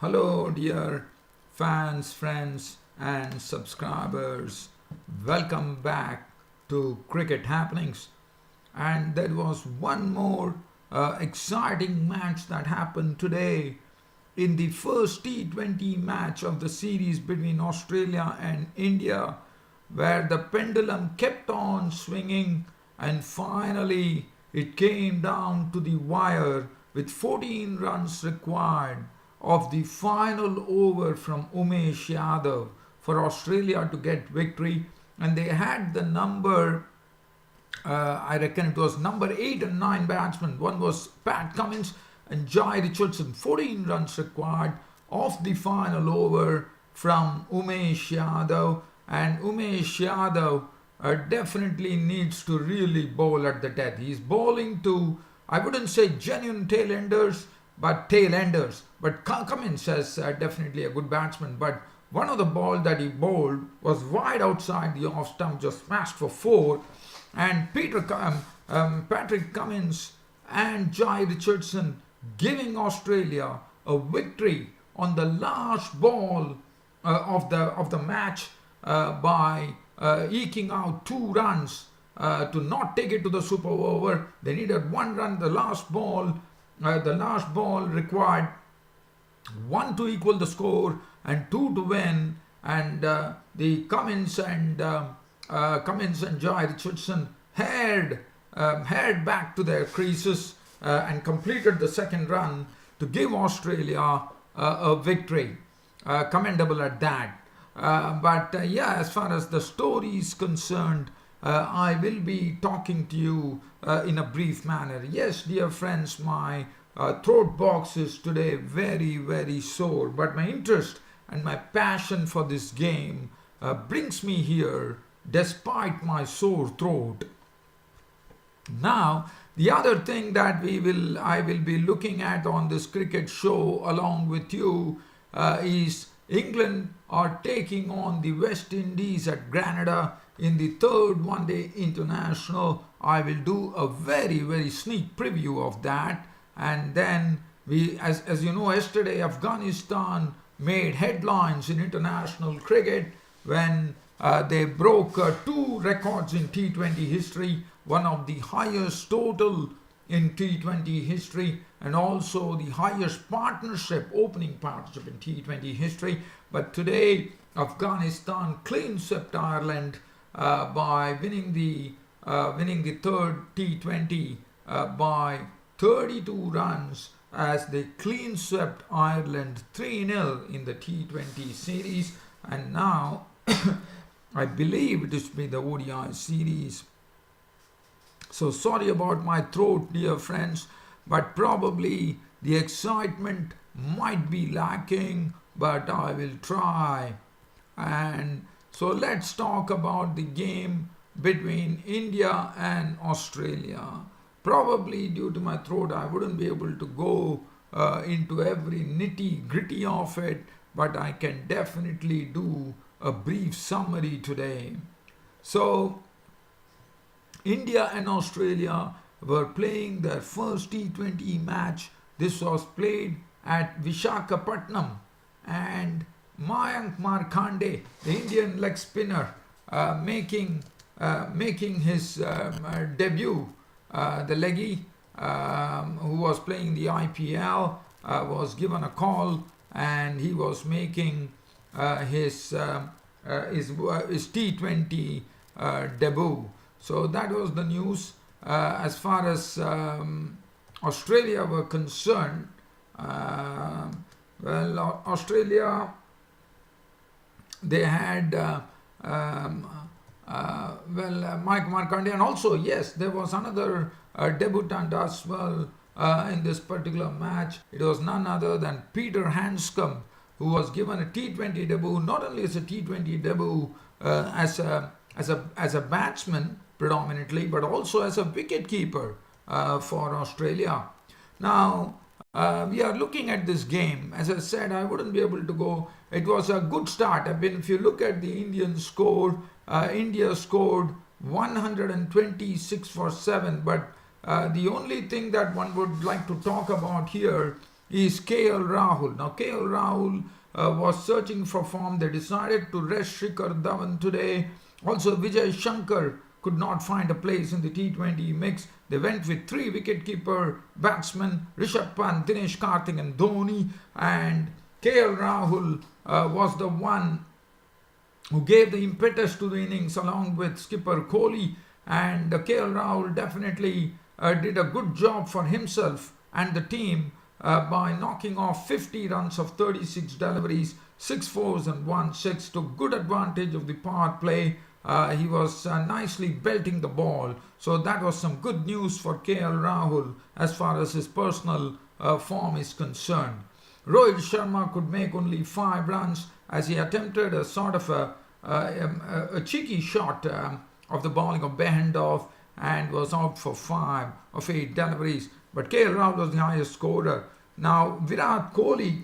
Hello, dear fans, friends, and subscribers. Welcome back to Cricket Happenings. And there was one more exciting match that happened today in the first T20 match of the series between Australia and India, where the pendulum kept on swinging and finally it came down to the wire with 14 runs required of the final over from Umesh Yadav for Australia to get victory. And they had the number, I reckon it was number 8 and 9 batsmen. One was Pat Cummins and Jai Richardson. 14 runs required of the final over from Umesh Yadav. And Umesh Yadav definitely needs to really bowl at the death. He's bowling to, I wouldn't say genuine tail-enders, but tail-enders. But Cummins is definitely a good batsman. But one of the balls that he bowled was wide outside the off stump, just smashed for 4. And Patrick Cummins and Jai Richardson giving Australia a victory on the last ball of the match by eking out 2 runs to not take it to the super over. They needed 1 run. The last ball required 1 to equal the score and 2 to win. And the Cummins and Jai Richardson head back to their creases and completed the second run to give Australia a victory. Commendable at that. But as far as the story is concerned, I will be talking to you in a brief manner. Yes, dear friends, my throat box is today very, very sore, but my interest and my passion for this game brings me here despite my sore throat. Now, the other thing that I will be looking at on this cricket show along with you is England are taking on the West Indies at Granada in the third one-day international. I will do a very, very sneak preview of that. And then as you know, yesterday Afghanistan made headlines in international cricket when they broke 2 records in T20 history, one of the highest total in T20 history and also the highest opening partnership in T20 history. But today Afghanistan clean swept Ireland by winning the third T20 by 32 runs as they clean swept Ireland 3-0 in the T20 series. And now I believe it is the ODI series. So sorry about my throat, dear friends, but probably the excitement might be lacking, but I will try. And so let's talk about the game between India and Australia. Probably due to my throat, I wouldn't be able to go into every nitty gritty of it, but I can definitely do a brief summary today. So India and Australia were playing their first T20 match. This was played at Visakhapatnam, and Mayank Markande, the Indian leg spinner, making his debut. The leggy who was playing the IPL was given a call, and he was making his T20 debut. So that was the news. As far as Australia were concerned, Australia, they had Mike Markande, and also yes, there was another debutant as well in this particular match. It was none other than Peter Handscomb, who was given a T20 debut, not only as a T20 debut as a batsman predominantly, but also as a wicket keeper for Australia. Now we are looking at this game. As I said, I wouldn't be able to go. It was a good start. I mean, if you look at the Indian score, India scored 126 for 7. But the only thing that one would like to talk about here is KL Rahul. Now KL Rahul was searching for form. They decided to rest Shikhar Dhawan today. Also Vijay Shankar could not find a place in the T20 mix. They went with 3 wicket-keeper batsmen, Rishabh Pant, Dinesh Karthik and Dhoni, and KL Rahul was the one who gave the impetus to the innings along with skipper Kohli, and KL Rahul definitely did a good job for himself and the team by knocking off 50 runs of 36 deliveries, 6 fours and 1 6, took good advantage of the power play. He was nicely belting the ball. So that was some good news for KL Rahul as far as his personal form is concerned. Rohit Sharma could make only 5 runs as he attempted a sort of a cheeky shot of the bowling of Behendorf and was out for 5 of 8 deliveries. But KL Rahul was the highest scorer. Now Virat Kohli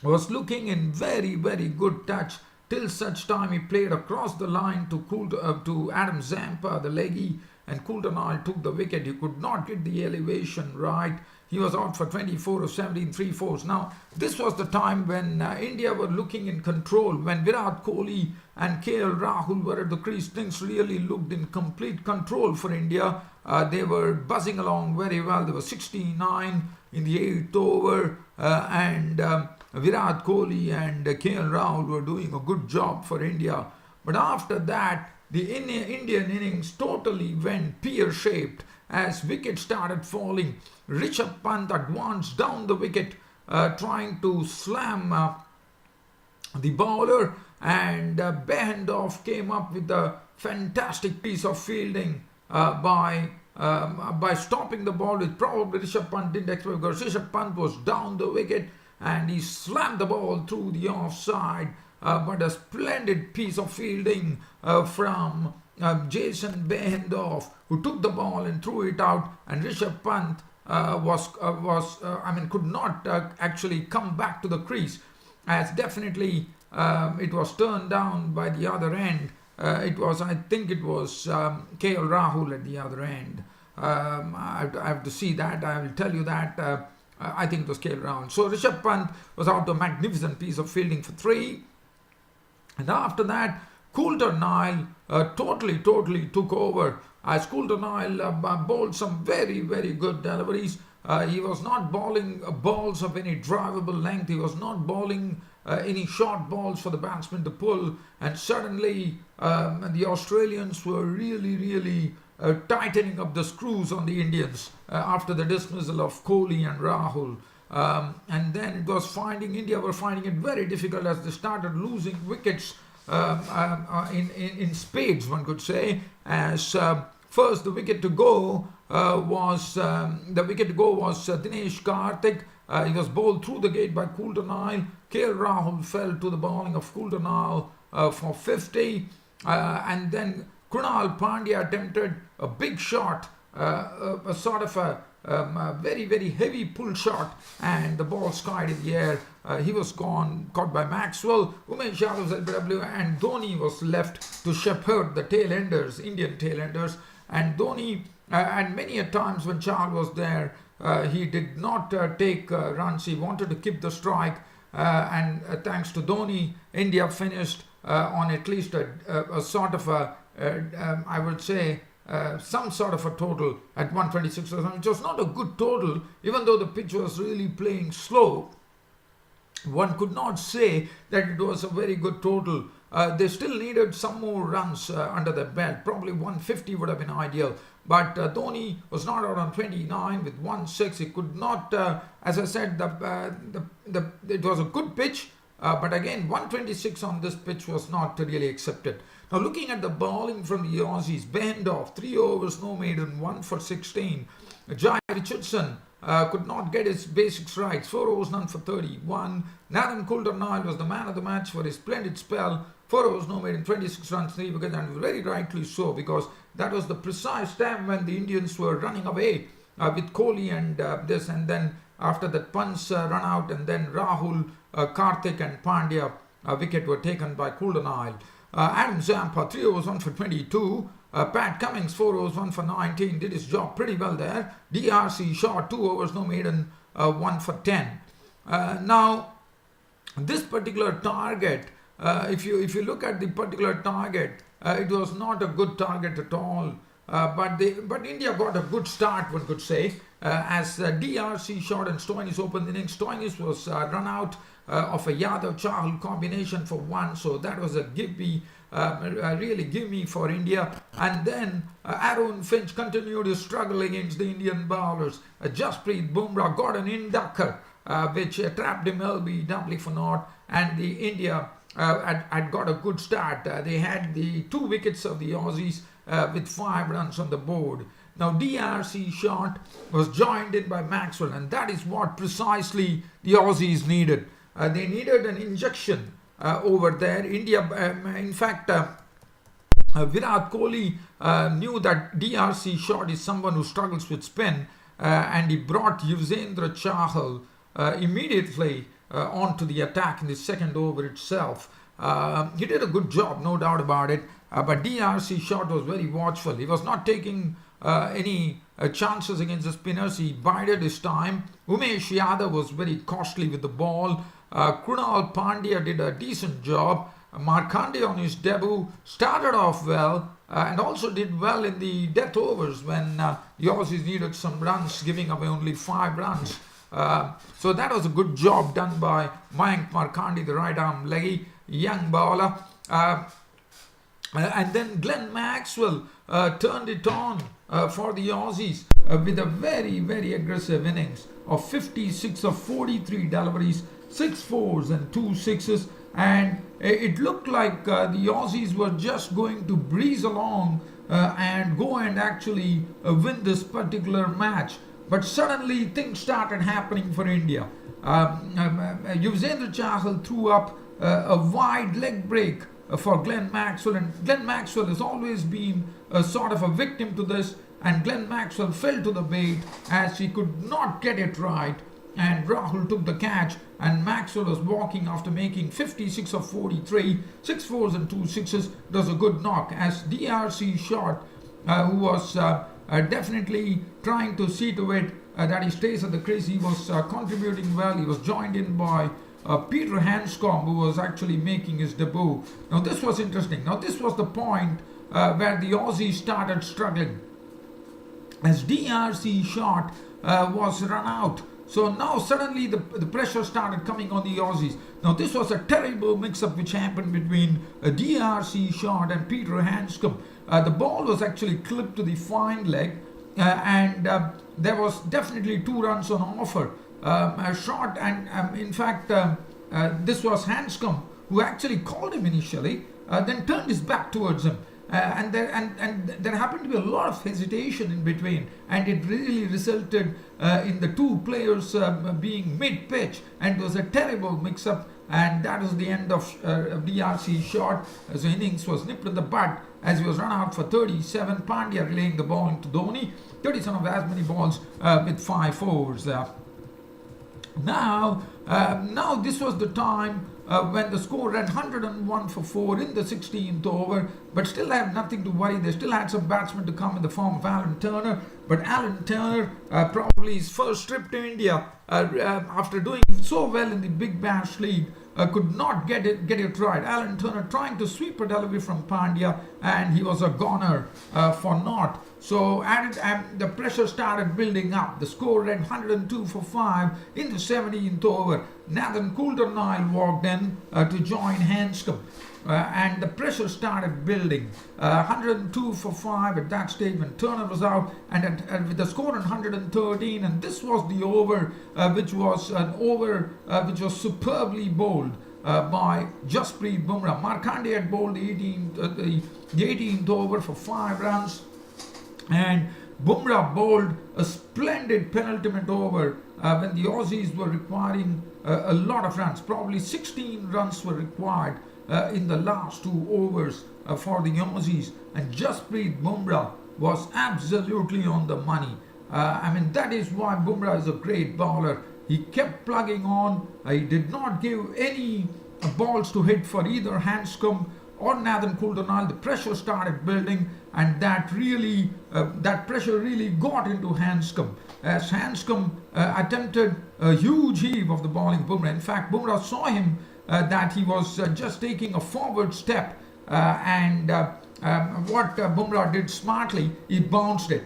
was looking in very, very good touch till such time he played across the line to Adam Zampa, the leggy, and Coulter took the wicket. He could not get the elevation right. He was out for 24 of 17, 3 fours. Now, this was the time when India were looking in control. When Virat Kohli and KL Rahul were at the crease, things really looked in complete control for India. They were buzzing along very well. There were 69 in the 8th over and Virat Kohli and KL Rahul were doing a good job for India. But after that, the Indian innings totally went pear-shaped as wickets started falling. Rishabh Pant advanced down the wicket trying to slam the bowler, and Behendorf came up with a fantastic piece of fielding by stopping the ball, which probably Rishabh Pant didn't expect, because Rishabh Pant was down the wicket and he slammed the ball through the offside. But a splendid piece of fielding from Jason Behendorf, who took the ball and threw it out, and Rishabh Pant could not actually come back to the crease, as definitely it was turned down by the other end. I think it was KL Rahul at the other end. I have to see that. I will tell you that. I think it was KL Rahul. So Rishabh Pant was out a magnificent piece of fielding for 3. And after that, Coulter totally took over. As Coulter bowled some very, very good deliveries. He was not bowling balls of any drivable length. He was not bowling any short balls for the batsman to pull. And suddenly, the Australians were really tightening up the screws on the Indians after the dismissal of Kohli and Rahul. And then India were finding it very difficult as they started losing wickets in spades, one could say. As first the wicket to go was Dinesh Karthik. He was bowled through the gate by Coulter. KL Rahul fell to the bowling of Coulter for 50, and then Krunal Pandya attempted a big shot, a sort of a very, very heavy pull shot, and the ball skied in the air. He was caught by Maxwell. Umesh Yadav was LBW, and Dhoni was left to shepherd the Indian tailenders. And Dhoni, and many a times when Chahal was there, he did not take runs. He wanted to keep the strike, and thanks to Dhoni, India finished on at least a sort of I would say, some sort of a total at 126, which was not a good total, even though the pitch was really playing slow. One could not say that it was a very good total. They still needed some more runs under their belt. Probably 150 would have been ideal. But Dhoni was not out on 29 with 1-6. He could not, as I said, it was a good pitch. But again, 126 on this pitch was not really accepted. Now looking at the bowling from the Aussies, Behendorf, 3 overs, no maiden, 1 for 16. Jai Richardson could not get his basics right, 4 overs, none for 31. Nathan Coulter was the man of the match for his splendid spell, 4 overs, no maiden, 26 runs, 3 wickets, and very rightly so, because that was the precise time when the Indians were running away with Kohli and this, and then after that Pant's run out, and then Rahul, Karthik and Pandya wicket were taken by Coulter. Adam Zampa, 3 overs, 1 for 22. Pat Cummins, 4 overs, 1 for 19, did his job pretty well there. DRC Shaw, 2 overs, no maiden, 1 for 10. Now, this particular target, if you look at the particular target, it was not a good target at all. But India got a good start, one could say, as DRC shot and Stoinis opened the innings. Stoinis was run out of a Yadav Chahal combination for 1, so that was a really gimme for India. And then Arun Finch continued to struggle against the Indian bowlers. Jasprit Bumrah got an inducker, which trapped him doubly for naught, and the India had got a good start. They had the 2 wickets of the Aussies with 5 runs on the board. Now DRC shot was joined in by Maxwell, and that is what precisely the Aussies needed. They needed an injection over there. India, in fact, Virat Kohli knew that DRC shot is someone who struggles with spin, and he brought Yuzvendra Chahal immediately onto the attack in the second over itself. He did a good job, no doubt about it, but DRC shot was very watchful. He was not taking any chances against the spinners. He bided his time. Umesh Yadav was very costly with the ball. Krunal Pandya did a decent job. Markandeya on his debut started off well and also did well in the death overs when the Aussies needed some runs, giving away only 5 runs. So that was a good job done by Mayank Markandeya, the right arm leggy, young bowler. And then Glenn Maxwell turned it on for the Aussies with a very, very aggressive innings of 56 of 43 deliveries, 6 fours and 2 sixes, and it looked like the Aussies were just going to breeze along and go and actually win this particular match. But suddenly things started happening for India. Yuzvendra Chahal threw up a wide leg break for Glenn Maxwell, and Glenn Maxwell has always been a sort of a victim to this, and Glenn Maxwell fell to the bait as he could not get it right, and Rahul took the catch, and Maxwell was walking after making 56 of 43, 6 fours and 2 sixes. It was a good knock as DRC shot, who was definitely trying to see to it that he stays at the crease. He was contributing well. He was joined in by Peter Hanscom, who was actually making his debut. Now this was interesting. Now this was the point where the Aussies started struggling, as DRC shot was run out. So now suddenly the pressure started coming on the Aussies. Now this was a terrible mix-up which happened between a DRC shot and Peter Hanscom. The ball was actually clipped to the fine leg, and there was definitely 2 runs on offer. A shot, and in fact this was Hanscom who actually called him initially, then turned his back towards him. And there happened to be a lot of hesitation in between, and it really resulted in the 2 players being mid-pitch, and it was a terrible mix-up, and that was the end of DRC shot. As the innings was nipped in the bud as he was run out for 37. Pandya relaying the ball into Dhoni, 37 of as many balls with 5 fours. Now this was the time when the score ran 101 for 4 in the 16th over, but still have nothing to worry. They still had some batsmen to come in the form of Alan Turner, but Alan Turner, probably his first trip to India after doing so well in the Big Bash League, could not get it right. Alan Turner trying to sweep a delivery from Pandya, and he was a goner for naught. So the pressure started building up. The score read 102 for 5 in the 17th over. Nathan Coulter-Nile walked in to join Hanscom, and the pressure started building. 102 for 5 at that stage when Turner was out, and with the score on 113, and this was the over which was an over which was superbly bowled by Jasprit Bumrah. Markandeya had bowled the 18th over for 5 runs, and Bumrah bowled a splendid penultimate over when the Aussies were requiring a lot of runs. Probably 16 runs were required in the last 2 overs for the Aussies, and Jasprit Bumrah was absolutely on the money. That is why Bumrah is a great bowler. He kept plugging on. He did not give any balls to hit for either Hanscom on Nathan Coulter-Nile. The pressure started building, and that pressure really got into Hanscom. As Hanscom attempted a huge heave of the ball in Bumrah. In fact, Bumrah saw him that he was just taking a forward step, and what Bumrah did smartly, he bounced it.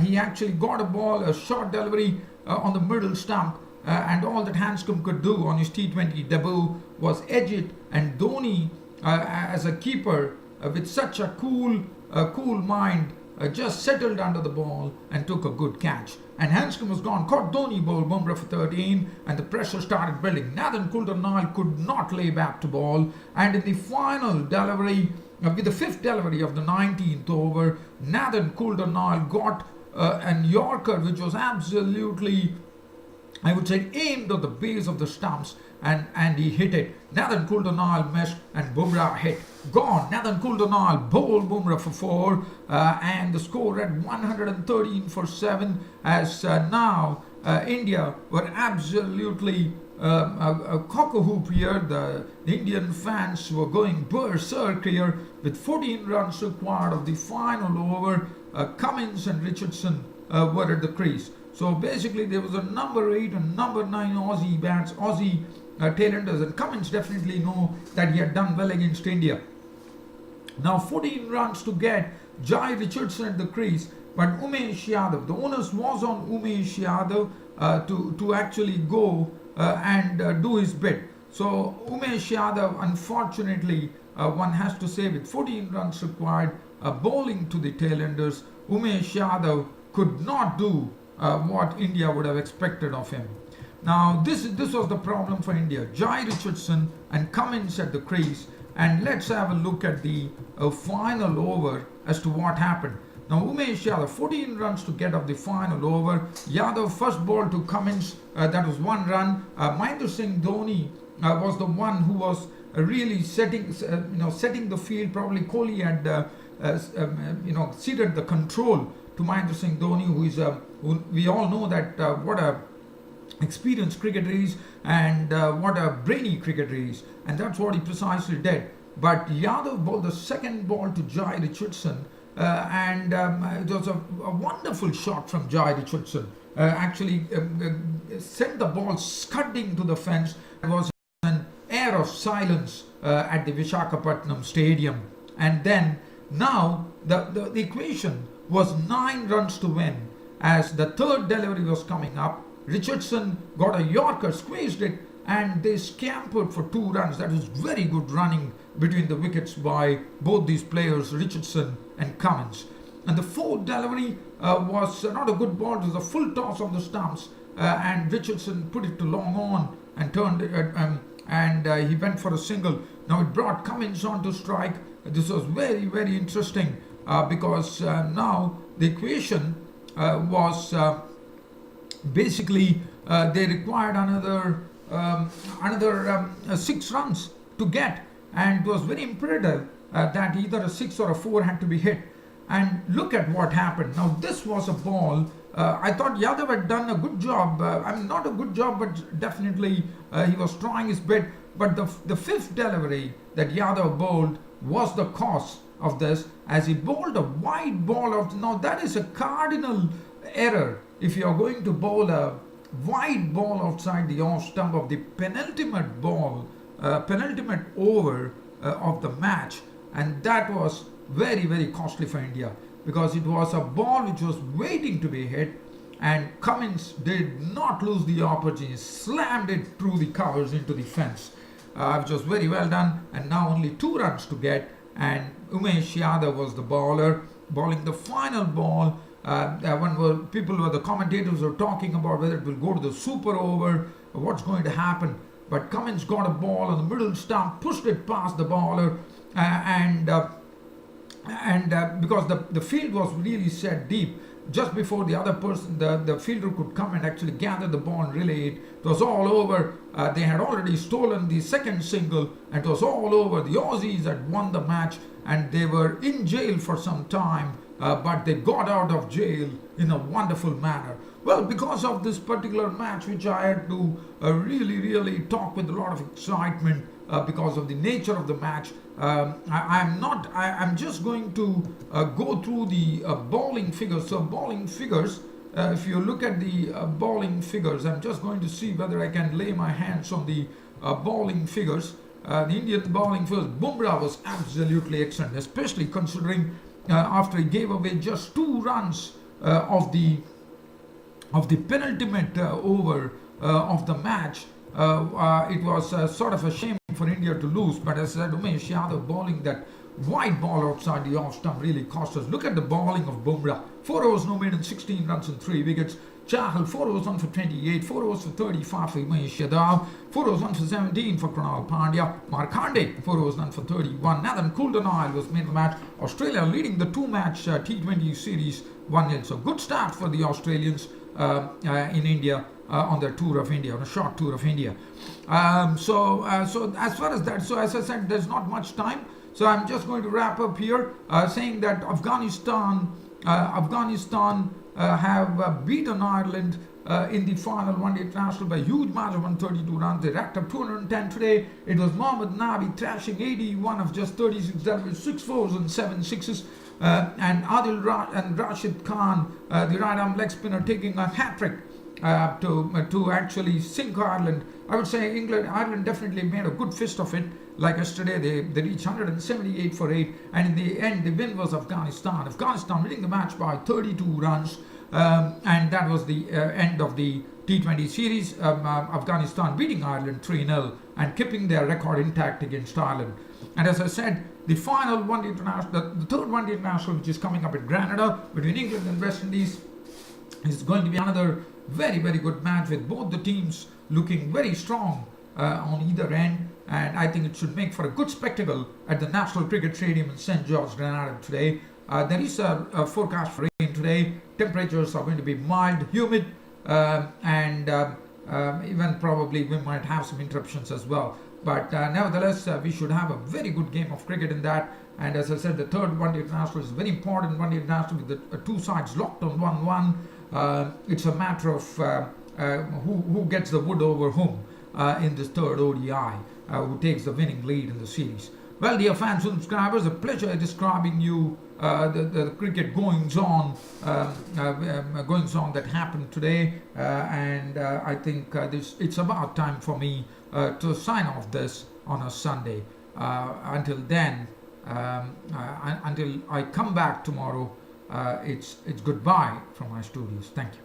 He actually got a short delivery on the middle stump, and all that Hanscom could do on his T20 debut was edge it, and Dhoni, as a keeper, with such a cool mind, just settled under the ball and took a good catch. And Hanscom was gone, caught Dhoni, bowled Bumrah for 13, and the pressure started building. Nathan Coulter-Nile could not lay back to ball, and in the final delivery, with the fifth delivery of the 19th over, Nathan Coulter-Nile got an Yorker which was absolutely, I would say, aimed at the base of the stumps, and he hit it. Nathan Coulter-Nile missed and Bumrah hit. Gone. Nathan Coulter-Nile bowled Bumrah for 4, and the score at 113 for 7, as now India were absolutely a cock-a-hoop here. The Indian fans were going berserk here with 14 runs required of the final over. Cummins and Richardson were at the crease. So basically there was a number 8 and number 9 Aussie tailenders, and Cummins definitely know that he had done well against India. Now 14 runs to get, Jai Richardson at the crease, but Umesh Yadav, the onus was on Umesh Yadav to actually go and do his bit. So Umesh Yadav, unfortunately, one has to say, with 14 runs required, bowling to the tailenders, Umesh Yadav could not do what India would have expected of him. Now this was the problem for India. Jai Richardson and Cummins at the crease, and let's have a look at the final over as to what happened. Now Umesh Yadav, 14 runs to get of the final over. Yadav first ball to Cummins, that was 1 run. Mahendra Singh Dhoni was the one who was really setting the field. Probably Kohli had ceded the control to Mahendra Singh Dhoni, who we all know that what a experienced cricketer is, and what a brainy cricketer is, and that's what he precisely did. But Yadav bowled the second ball to Jai Richardson, and it was a wonderful shot from Jai Richardson. Actually sent the ball scudding to the fence. There was an air of silence at the Visakhapatnam Stadium, and then now the equation was 9 runs to win. As the third delivery was coming up, Richardson got a Yorker, squeezed it, and they scampered for 2 runs. That was very good running between the wickets by both these players, Richardson and Cummins. And the fourth delivery was not a good ball. It was a full toss on the stumps, and Richardson put it to long on and turned it, and he went for a single. Now it brought Cummins on to strike. This was very, very interesting because now the equation was basically they required another 6 runs to get, and it was very imperative that either a 6 or a 4 had to be hit. And look at what happened. Now this was a ball, I thought Yadav had done a good job. Not a good job, but definitely he was trying his bit. But the fifth delivery that Yadav bowled was the cause of this, as he bowled a wide ball out. Now that is a cardinal error if you are going to bowl a wide ball outside the off stump of the penultimate over of the match, and that was very, very costly for India, because it was a ball which was waiting to be hit, and Cummins did not lose the opportunity, slammed it through the covers into the fence, which was very well done. And now only 2 runs to get, and Umesh Yadav was the bowler, bowling the final ball. The commentators were talking about whether it will go to the super over, or what's going to happen. But Cummins got a ball on the middle stump, pushed it past the bowler, and because the field was really set deep, just before the other person, the fielder could come and actually gather the ball and relay it. It was all over. They had already stolen the second single, and it was all over. The Aussies had won the match, and they were in jail for some time, but they got out of jail in a wonderful manner. Well, because of this particular match, which I had to really, really talk with a lot of excitement, because of the nature of the match. I'm just going to go through the bowling figures. So bowling figures, if you look at the bowling figures, I'm just going to see whether I can lay my hands on the bowling figures. The Indian bowling figures, Bumrah was absolutely excellent, especially considering after he gave away just 2 runs of the penultimate over of the match. It was sort of a shame for India to lose, but as I said, Umesh Yadav bowling that wide ball outside the off stump really cost us. Look at the bowling of Bumrah. 4 overs, no made, and 16 runs and 3 wickets. Chahal, 4 overs, 1 for 28, 4 overs for 35 for Umesh Yadav, 4 overs, 1 for 17 for Krunal Pandya. Markande, 4 overs, 1 for 31. Nathan Coulter-Nile was made the match. Australia leading the 2-match T20 series 1-0. So good start for the Australians in India on their tour of India, on a short tour of India. So as far as that, so as I said, there's not much time. So I'm just going to wrap up here saying that Afghanistan have beaten Ireland in the final one-day international by a huge margin of 132 runs. They racked up 210 today. It was Mohammad Nabi thrashing 81 of just 36 deliveries, 6 fours and 7 sixes. And and Rashid Khan, the right-arm leg spinner, taking a hat-trick to actually sink Ireland. I would say Ireland definitely made a good fist of it. Like yesterday, they reached 178 for 8, and in the end, the win was Afghanistan. Afghanistan winning the match by 32 runs, and that was the end of the T20 series. Afghanistan beating Ireland 3-0 and keeping their record intact against Ireland. And as I said, the final one-day international, the third one-day international, which is coming up at Granada between England and West Indies, is going to be another very, very good match with both the teams looking very strong on either end. And I think it should make for a good spectacle at the National Cricket Stadium in St. George, Grenada today. There is a forecast for rain today. Temperatures are going to be mild, humid, and even probably we might have some interruptions as well. But nevertheless, we should have a very good game of cricket in that. And as I said, the third one-day international is very important. One-day international with the 2 sides locked on 1-1. It's a matter of who gets the wood over whom in this third ODI, who takes the winning lead in the series. Well, dear fans and subscribers, a pleasure describing you the cricket goings on that happened today, and I think it's about time for me to sign off this on a Sunday. Until then, until I come back tomorrow, it's goodbye from my studios. Thank you.